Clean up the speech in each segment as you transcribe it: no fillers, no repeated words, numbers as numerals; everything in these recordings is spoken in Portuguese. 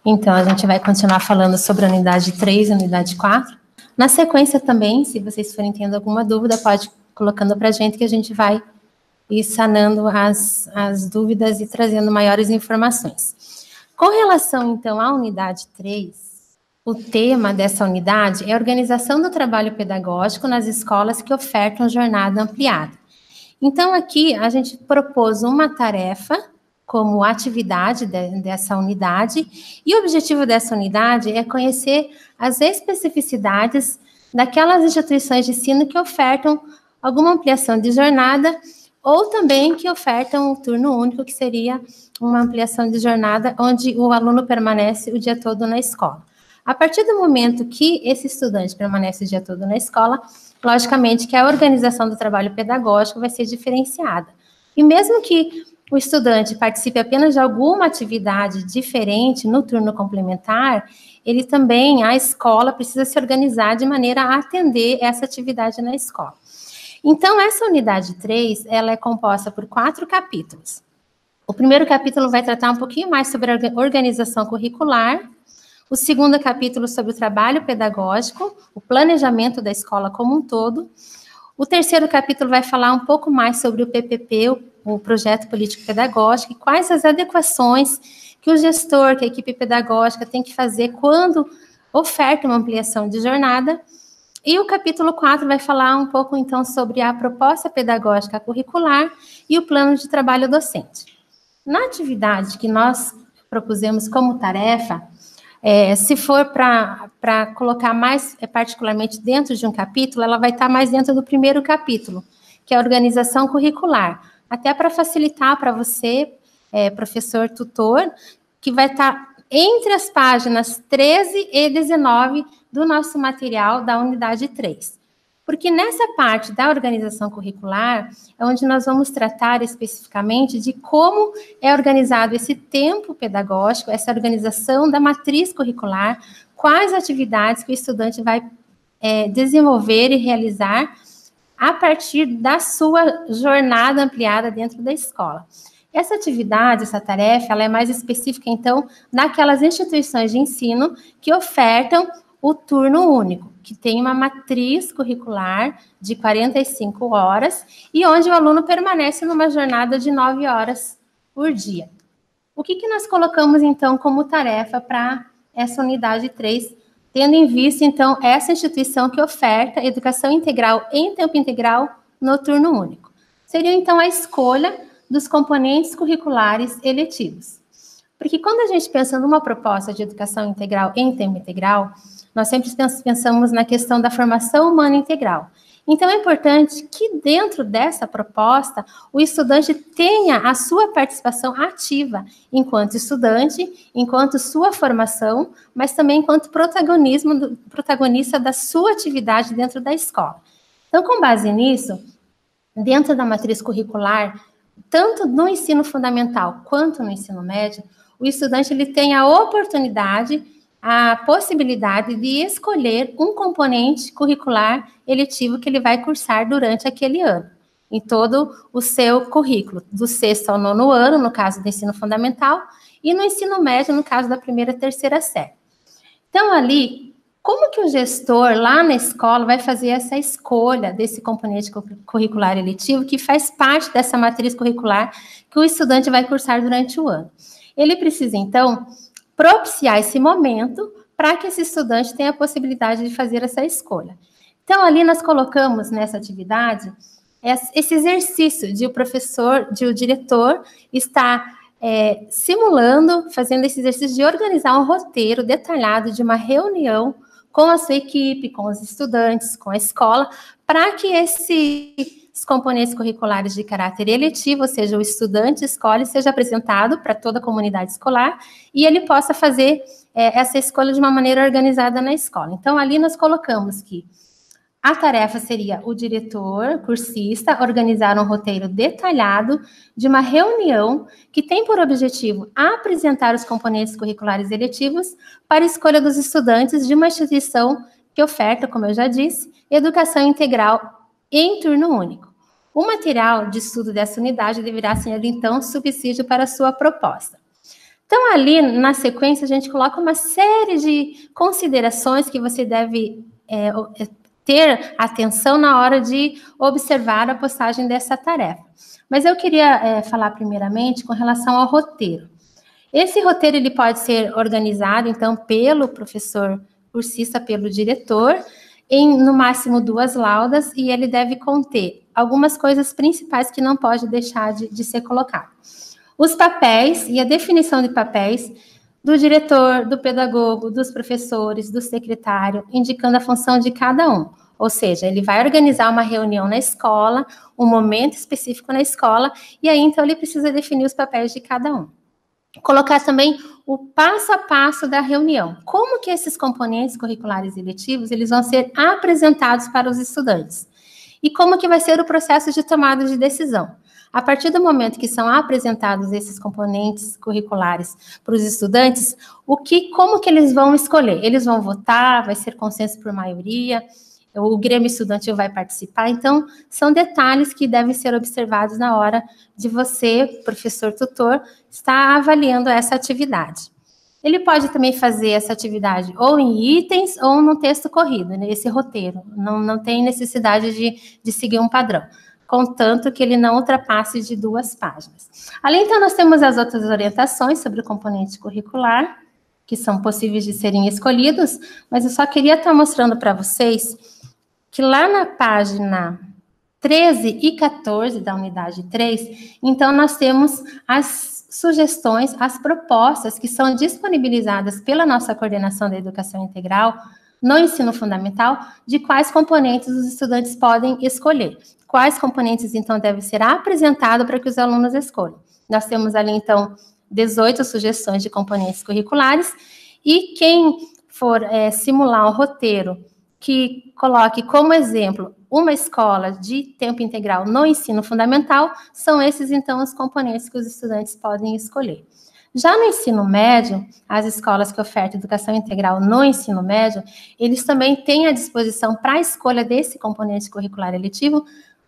Então, a gente vai continuar falando sobre a unidade 3 e a unidade 4. Na sequência também, se vocês forem tendo alguma dúvida, pode ir colocando para a gente que a gente vai ir sanando as dúvidas e trazendo maiores informações. Com relação, então, à unidade 3, o tema dessa unidade é a organização do trabalho pedagógico nas escolas que ofertam jornada ampliada. Então, aqui a gente propôs uma tarefa como atividade dessa unidade, e o objetivo dessa unidade é conhecer as especificidades daquelas instituições de ensino que ofertam alguma ampliação de jornada, ou também que ofertam um turno único, que seria uma ampliação de jornada, onde o aluno permanece o dia todo na escola. A partir do momento que esse estudante permanece o dia todo na escola, logicamente que a organização do trabalho pedagógico vai ser diferenciada. E mesmo que o estudante participe apenas de alguma atividade diferente no turno complementar, ele também, a escola, precisa se organizar de maneira a atender essa atividade na escola. Então, essa unidade 3, ela é composta por 4 capítulos. O primeiro capítulo vai tratar um pouquinho mais sobre a organização curricular, o segundo capítulo sobre o trabalho pedagógico, o planejamento da escola como um todo. O terceiro capítulo vai falar um pouco mais sobre o PPP, o Projeto Político Pedagógico, e quais as adequações que o gestor, que a equipe pedagógica tem que fazer quando oferta uma ampliação de jornada. E o capítulo 4 vai falar um pouco, então, sobre a proposta pedagógica curricular e o plano de trabalho docente. Na atividade que nós propusemos como tarefa, se for para colocar mais particularmente dentro de um capítulo, ela vai estar mais dentro do primeiro capítulo, que é a organização curricular, até para facilitar para você, professor tutor, que vai estar entre as páginas 13 e 19 do nosso material da unidade 3. Porque nessa parte da organização curricular é onde nós vamos tratar especificamente de como é organizado esse tempo pedagógico, essa organização da matriz curricular, quais atividades que o estudante vai desenvolver e realizar a partir da sua jornada ampliada dentro da escola. Essa atividade, essa tarefa, ela é mais específica, então, naquelas instituições de ensino que ofertam o turno único, que tem uma matriz curricular de 45 horas e onde o aluno permanece numa jornada de 9 horas por dia. O que nós colocamos, então, como tarefa para essa unidade 3, tendo em vista, então, essa instituição que oferta educação integral em tempo integral no turno único? Seria, então, a escolha dos componentes curriculares eletivos. Porque quando a gente pensa numa proposta de educação integral em tempo integral, nós sempre pensamos na questão da formação humana integral. Então, é importante que dentro dessa proposta, o estudante tenha a sua participação ativa enquanto estudante, enquanto sua formação, mas também enquanto protagonista da sua atividade dentro da escola. Então, com base nisso, dentro da matriz curricular, tanto no ensino fundamental quanto no ensino médio, o estudante ele tem a oportunidade, a possibilidade de escolher um componente curricular eletivo que ele vai cursar durante aquele ano, em todo o seu currículo, do 6º ao 9º ano, no caso do ensino fundamental, e no ensino médio, no caso da 1ª e 3ª série. Então, ali, como que o gestor lá na escola vai fazer essa escolha desse componente curricular eletivo que faz parte dessa matriz curricular que o estudante vai cursar durante o ano? Ele precisa, então, propiciar esse momento para que esse estudante tenha a possibilidade de fazer essa escolha. Então, ali nós colocamos nessa atividade esse exercício de o diretor estar simulando, fazendo esse exercício de organizar um roteiro detalhado de uma reunião com a sua equipe, com os estudantes, com a escola, para que esses componentes curriculares de caráter eletivo, ou seja, o estudante escolhe, seja apresentado para toda a comunidade escolar e ele possa fazer essa escolha de uma maneira organizada na escola. Então, ali nós colocamos que a tarefa seria o diretor, cursista, organizar um roteiro detalhado de uma reunião que tem por objetivo apresentar os componentes curriculares eletivos para a escolha dos estudantes de uma instituição que oferta, como eu já disse, educação integral em turno único. O material de estudo dessa unidade deverá ser, então, subsídio para a sua proposta. Então, ali, na sequência, a gente coloca uma série de considerações que você deve ter atenção na hora de observar a postagem dessa tarefa. Mas eu queria falar primeiramente com relação ao roteiro. Esse roteiro ele pode ser organizado, então, pelo professor cursista, pelo diretor, em, no máximo, 2 laudas, e ele deve conter algumas coisas principais que não pode deixar de ser colocado. Os papéis e a definição de papéis do diretor, do pedagogo, dos professores, do secretário, indicando a função de cada um. Ou seja, ele vai organizar uma reunião na escola, um momento específico na escola, e aí, então, ele precisa definir os papéis de cada um. Colocar também o passo a passo da reunião. Como que esses componentes curriculares eletivos, eles vão ser apresentados para os estudantes? E como que vai ser o processo de tomada de decisão? A partir do momento que são apresentados esses componentes curriculares para os estudantes, como que eles vão escolher? Eles vão votar, vai ser consenso por maioria, o Grêmio Estudantil vai participar, então, são detalhes que devem ser observados na hora de você, professor tutor, estar avaliando essa atividade. Ele pode também fazer essa atividade ou em itens ou no texto corrido, né, esse roteiro, não tem necessidade de seguir um padrão, contanto que ele não ultrapasse de 2 páginas. Além, então, nós temos as outras orientações sobre o componente curricular, que são possíveis de serem escolhidos, mas eu só queria estar mostrando para vocês que lá na página 13 e 14 da unidade 3, então nós temos as sugestões, as propostas que são disponibilizadas pela nossa coordenação da educação integral no ensino fundamental, de quais componentes os estudantes podem escolher. Quais componentes, então, devem ser apresentados para que os alunos escolham. Nós temos ali, então, 18 sugestões de componentes curriculares, e quem for simular um roteiro que coloque como exemplo uma escola de tempo integral no ensino fundamental, são esses, então, os componentes que os estudantes podem escolher. Já no ensino médio, as escolas que ofertam educação integral no ensino médio, eles também têm à disposição para a escolha desse componente curricular eletivo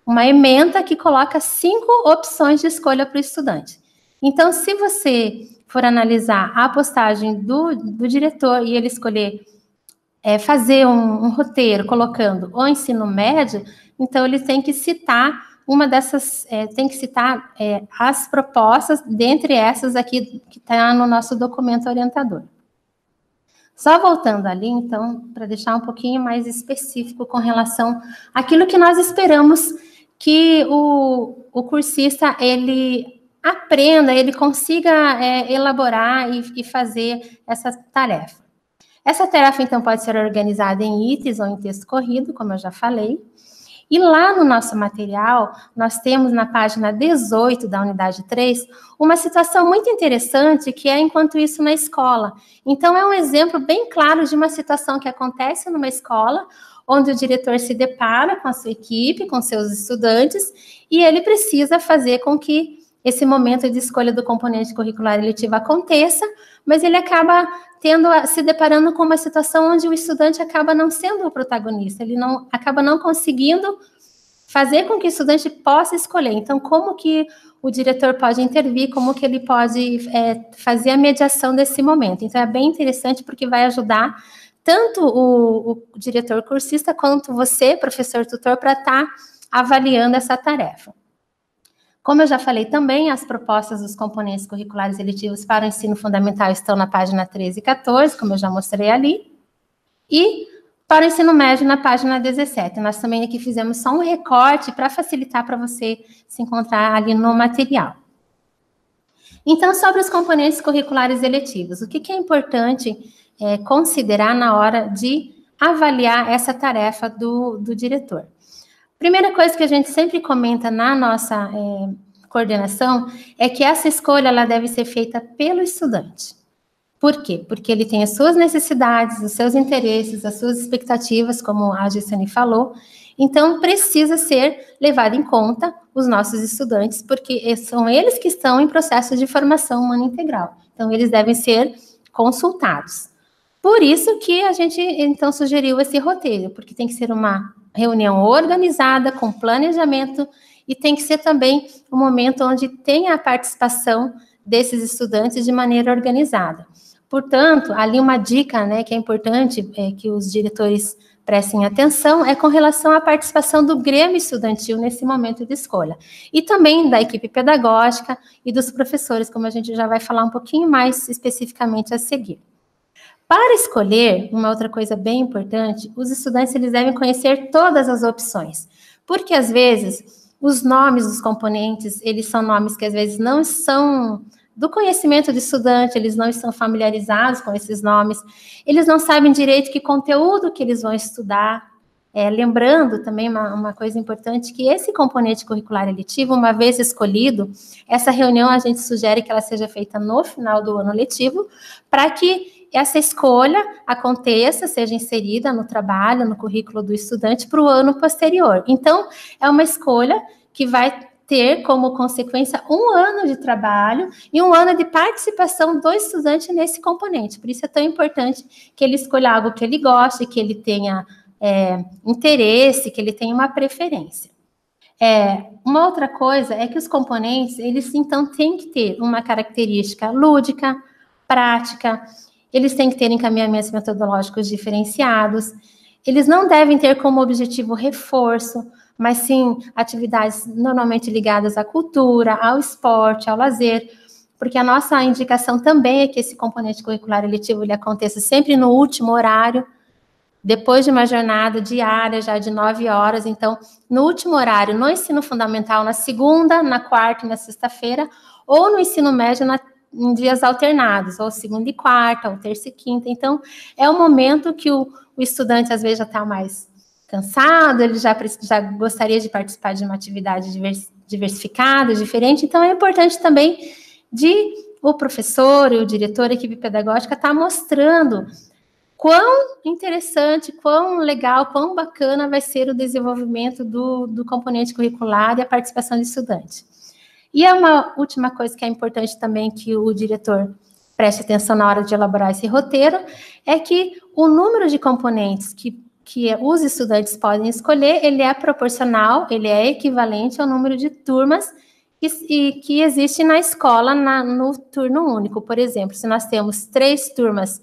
uma ementa que coloca 5 opções de escolha para o estudante. Então, se você for analisar a postagem do diretor e ele escolher fazer um roteiro colocando o ensino médio, então ele tem que citar uma dessas, as propostas, dentre essas aqui que está no nosso documento orientador. Só voltando ali, então, para deixar um pouquinho mais específico com relação àquilo que nós esperamos que o cursista, ele aprenda, ele consiga elaborar e fazer essa tarefa. Essa tarefa, então, pode ser organizada em itens ou em texto corrido, como eu já falei. E lá no nosso material, nós temos na página 18 da unidade 3, uma situação muito interessante que é enquanto isso na escola. Então, é um exemplo bem claro de uma situação que acontece numa escola, onde o diretor se depara com a sua equipe, com seus estudantes, e ele precisa fazer com que esse momento de escolha do componente curricular eletivo aconteça, mas ele acaba se deparando com uma situação onde o estudante acaba não sendo o protagonista, ele acaba não conseguindo fazer com que o estudante possa escolher. Então, como que o diretor pode intervir, como que ele pode fazer a mediação desse momento. Então, é bem interessante porque vai ajudar tanto o diretor cursista quanto você, professor tutor, para estar avaliando essa tarefa. Como eu já falei também, as propostas dos componentes curriculares eletivos para o ensino fundamental estão na página 13 e 14, como eu já mostrei ali, e para o ensino médio na página 17. Nós também aqui fizemos só um recorte para facilitar para você se encontrar ali no material. Então, sobre os componentes curriculares eletivos, o que é importante considerar na hora de avaliar essa tarefa do diretor? Primeira coisa que a gente sempre comenta na nossa coordenação é que essa escolha ela deve ser feita pelo estudante. Por quê? Porque ele tem as suas necessidades, os seus interesses, as suas expectativas, como a Gessane falou, então precisa ser levado em conta os nossos estudantes, porque são eles que estão em processo de formação humana integral. Então, eles devem ser consultados. Por isso que a gente, então, sugeriu esse roteiro, porque tem que ser uma reunião organizada, com planejamento, e tem que ser também um momento onde tenha a participação desses estudantes de maneira organizada. Portanto, ali uma dica, né, que é importante que os diretores prestem atenção é com relação à participação do Grêmio Estudantil nesse momento de escolha. E também da equipe pedagógica e dos professores, como a gente já vai falar um pouquinho mais especificamente a seguir. Para escolher, uma outra coisa bem importante, os estudantes eles devem conhecer todas as opções, porque às vezes os nomes dos componentes, eles são nomes que às vezes não são do conhecimento do estudante, eles não estão familiarizados com esses nomes, eles não sabem direito que conteúdo que eles vão estudar. Lembrando também uma coisa importante, que esse componente curricular eletivo, uma vez escolhido, essa reunião a gente sugere que ela seja feita no final do ano letivo, para que essa escolha aconteça, seja inserida no trabalho, no currículo do estudante para o ano posterior. Então, é uma escolha que vai ter como consequência 1 ano de trabalho e 1 ano de participação do estudante nesse componente. Por isso é tão importante que ele escolha algo que ele goste, que ele tenha interesse, que ele tenha uma preferência. Uma outra coisa é que os componentes, eles então têm que ter uma característica lúdica, prática, eles têm que ter encaminhamentos metodológicos diferenciados, eles não devem ter como objetivo reforço, mas sim atividades normalmente ligadas à cultura, ao esporte, ao lazer, porque a nossa indicação também é que esse componente curricular eletivo ele aconteça sempre no último horário, depois de uma jornada diária, já de 9 horas, então, no último horário, no ensino fundamental, na segunda, na quarta e na sexta-feira, ou no ensino médio em dias alternados, ou segunda e quarta, ou terça e quinta. Então, é o momento que o estudante, às vezes, já está mais cansado, ele já gostaria de participar de uma atividade diversificada, diferente. Então, é importante também o professor e o diretor, a equipe pedagógica, estar mostrando quão interessante, quão legal, quão bacana vai ser o desenvolvimento do componente curricular e a participação do estudante. E uma última coisa que é importante também que o diretor preste atenção na hora de elaborar esse roteiro, é que o número de componentes que os estudantes podem escolher, ele é proporcional, ele é equivalente ao número de turmas que existe na escola no turno único. Por exemplo, se nós temos 3 turmas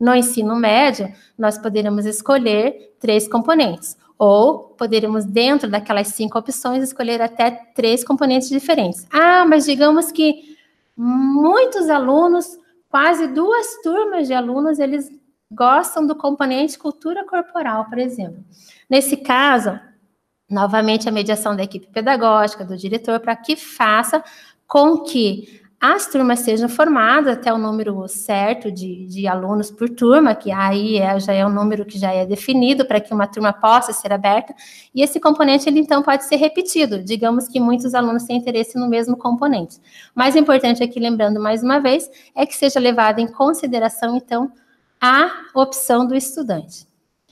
no ensino médio, nós poderíamos escolher 3 componentes. Ou poderíamos, dentro daquelas 5 opções, escolher até 3 componentes diferentes. Mas digamos que muitos alunos, quase 2 turmas de alunos, eles gostam do componente cultura corporal, por exemplo. Nesse caso, novamente, a mediação da equipe pedagógica, do diretor, para que faça com que as turmas sejam formadas até o número certo de alunos por turma, que aí já é um número que já é definido para que uma turma possa ser aberta, e esse componente, ele então pode ser repetido, digamos que muitos alunos têm interesse no mesmo componente. Mais importante aqui, lembrando mais uma vez, é que seja levada em consideração, então, a opção do estudante.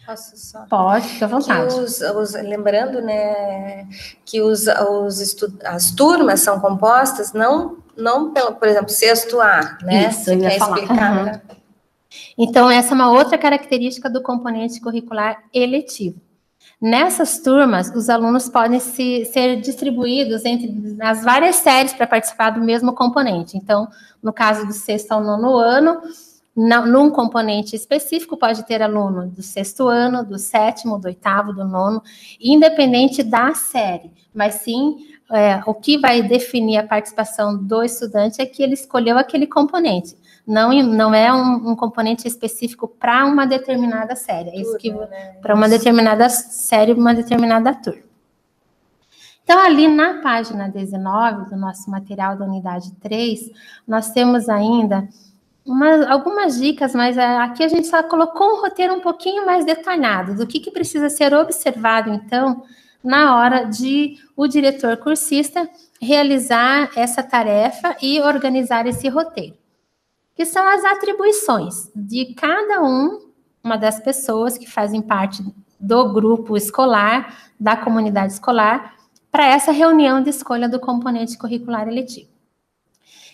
Posso só? Pode, fica à vontade. Lembrando, né, que as turmas são compostas não pelo, por exemplo, sexto A, né? Isso, eu ia falar. Explicar, né? Então, essa é uma outra característica do componente curricular eletivo. Nessas turmas, os alunos podem ser distribuídos entre as várias séries para participar do mesmo componente. Então, no caso do 6º ao 9º ano, num componente específico, pode ter aluno do 6º ano, do 7º, do 8º, do 9º, independente da série, mas sim, o que vai definir a participação do estudante é que ele escolheu aquele componente, não é um componente específico para uma determinada série, é isso que para uma determinada série, uma determinada turma. Então, ali na página 19 do nosso material da unidade 3, nós temos ainda algumas dicas, mas aqui a gente só colocou um roteiro um pouquinho mais detalhado do que precisa ser observado, então, na hora de o diretor cursista realizar essa tarefa e organizar esse roteiro, que são as atribuições de cada uma das pessoas que fazem parte do grupo escolar, da comunidade escolar, para essa reunião de escolha do componente curricular eletivo.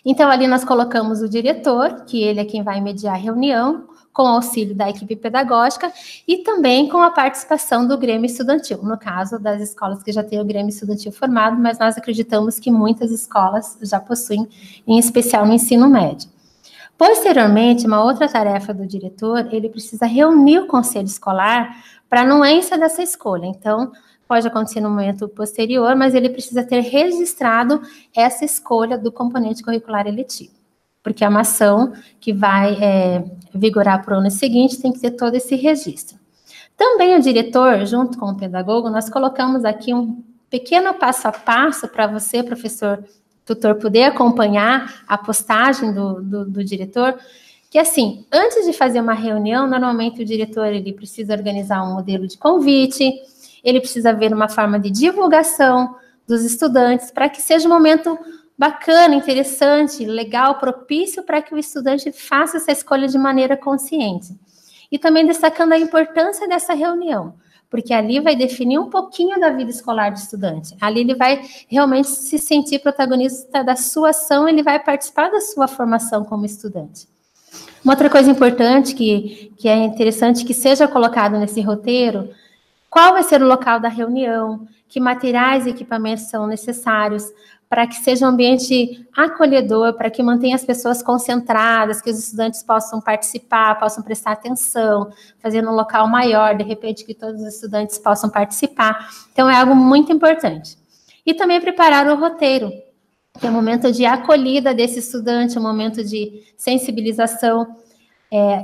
Então, ali nós colocamos o diretor, que ele é quem vai mediar a reunião, com o auxílio da equipe pedagógica e também com a participação do Grêmio Estudantil, no caso das escolas que já têm o Grêmio Estudantil formado, mas nós acreditamos que muitas escolas já possuem, em especial no ensino médio. Posteriormente, uma outra tarefa do diretor, ele precisa reunir o conselho escolar para a anuência dessa escolha. Então, pode acontecer no momento posterior, mas ele precisa ter registrado essa escolha do componente curricular eletivo, porque é uma ação que vai vigorar para o ano seguinte, tem que ter todo esse registro. Também o diretor, junto com o pedagogo, nós colocamos aqui um pequeno passo a passo para você, professor, tutor, poder acompanhar a postagem do diretor, que assim, antes de fazer uma reunião, normalmente o diretor ele precisa organizar um modelo de convite, ele precisa ver uma forma de divulgação dos estudantes, para que seja um momento bacana, interessante, legal, propício para que o estudante faça essa escolha de maneira consciente. E também destacando a importância dessa reunião, porque ali vai definir um pouquinho da vida escolar do estudante. Ali ele vai realmente se sentir protagonista da sua ação, ele vai participar da sua formação como estudante. Uma outra coisa importante que é interessante que seja colocado nesse roteiro, qual vai ser o local da reunião, que materiais e equipamentos são necessários, para que seja um ambiente acolhedor, para que mantenha as pessoas concentradas, que os estudantes possam participar, possam prestar atenção, fazendo um local maior, de repente que todos os estudantes possam participar. Então, é algo muito importante. E também preparar o roteiro, que é um momento de acolhida desse estudante, um momento de sensibilização.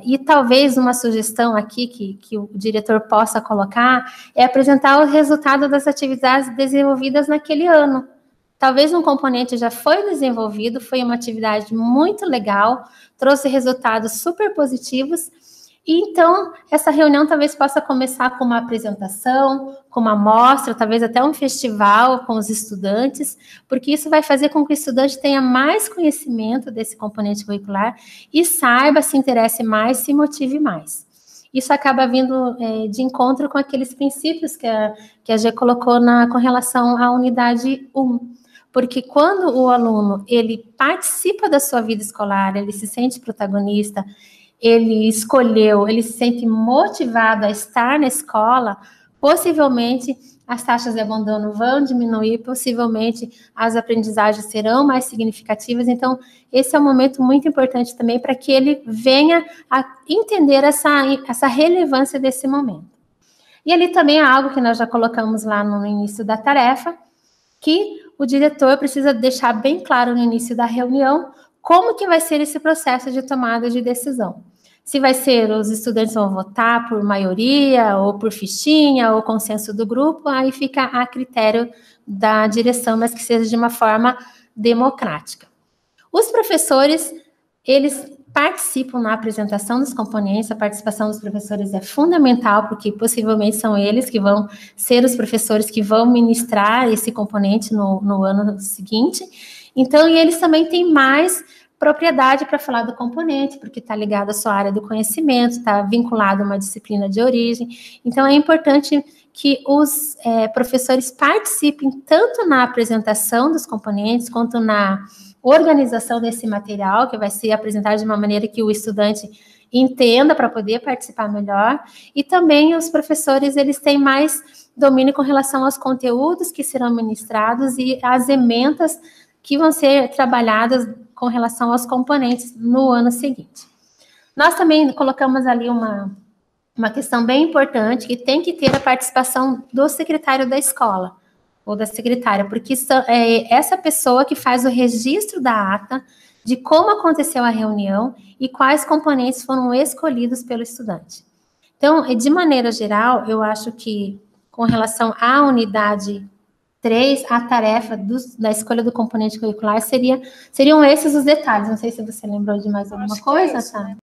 E talvez uma sugestão aqui que o diretor possa colocar é apresentar o resultado das atividades desenvolvidas naquele ano. Talvez um componente já foi desenvolvido, foi uma atividade muito legal, trouxe resultados super positivos, e então essa reunião talvez possa começar com uma apresentação, com uma mostra, talvez até um festival com os estudantes, porque isso vai fazer com que o estudante tenha mais conhecimento desse componente curricular e saiba, se interesse mais, se motive mais. Isso acaba vindo de encontro com aqueles princípios que a Gê colocou com relação à unidade 1. Porque quando o aluno, ele participa da sua vida escolar, ele se sente protagonista, ele escolheu, ele se sente motivado a estar na escola, possivelmente as taxas de abandono vão diminuir, possivelmente as aprendizagens serão mais significativas. Então, esse é um momento muito importante também para que ele venha a entender essa relevância desse momento. E ali também é algo que nós já colocamos lá no início da tarefa, que o diretor precisa deixar bem claro no início da reunião como que vai ser esse processo de tomada de decisão. Se vai ser, os estudantes vão votar por maioria, ou por fichinha, ou consenso do grupo, aí fica a critério da direção, mas que seja de uma forma democrática. Os professores, eles participam na apresentação dos componentes, a participação dos professores é fundamental, porque possivelmente são eles que vão ser os professores que vão ministrar esse componente no ano seguinte. Então, e eles também têm mais propriedade para falar do componente, porque está ligado à sua área do conhecimento, está vinculado a uma disciplina de origem. Então, é importante que os professores participem tanto na apresentação dos componentes, quanto na organização desse material, que vai ser apresentado de uma maneira que o estudante entenda para poder participar melhor, e também os professores, eles têm mais domínio com relação aos conteúdos que serão ministrados e às ementas que vão ser trabalhadas com relação aos componentes no ano seguinte. Nós também colocamos ali uma questão bem importante, que tem que ter a participação do secretário da escola, ou da secretária, porque é essa pessoa que faz o registro da ata, de como aconteceu a reunião e quais componentes foram escolhidos pelo estudante. Então, de maneira geral, eu acho que, com relação à unidade 3, a tarefa da escolha do componente curricular seriam esses os detalhes. Não sei se você lembrou de mais alguma coisa, tá?